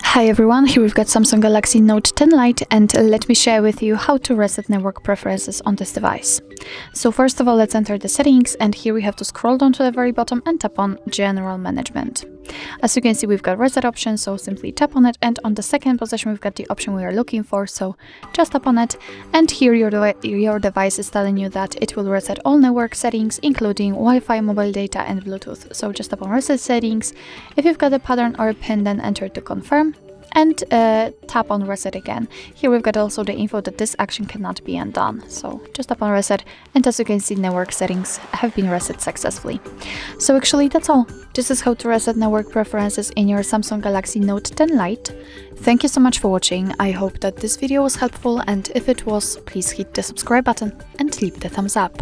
Hi everyone, here we've got Samsung Galaxy Note 10 Lite, and let me share with you how to reset network preferences on this device. So first of all, let's enter the settings, and here we have to scroll down to the very bottom and tap on General Management. As you can see, we've got reset option, so simply tap on it, and on the second position we've got the option we are looking for, so just tap on it, and here your device is telling you that it will reset all network settings, including Wi-Fi, mobile data and Bluetooth. So just tap on reset settings. If you've got a pattern or a pin, then enter to confirm, and tap on reset again. Here we've got also the info that this action cannot be undone, so just tap on reset, and as you can see, network settings have been reset successfully. So actually that's all. This is how to reset network preferences in your Samsung Galaxy Note 10 Lite. Thank you so much for watching. I hope that this video was helpful, and if it was, please hit the subscribe button and leave the thumbs up.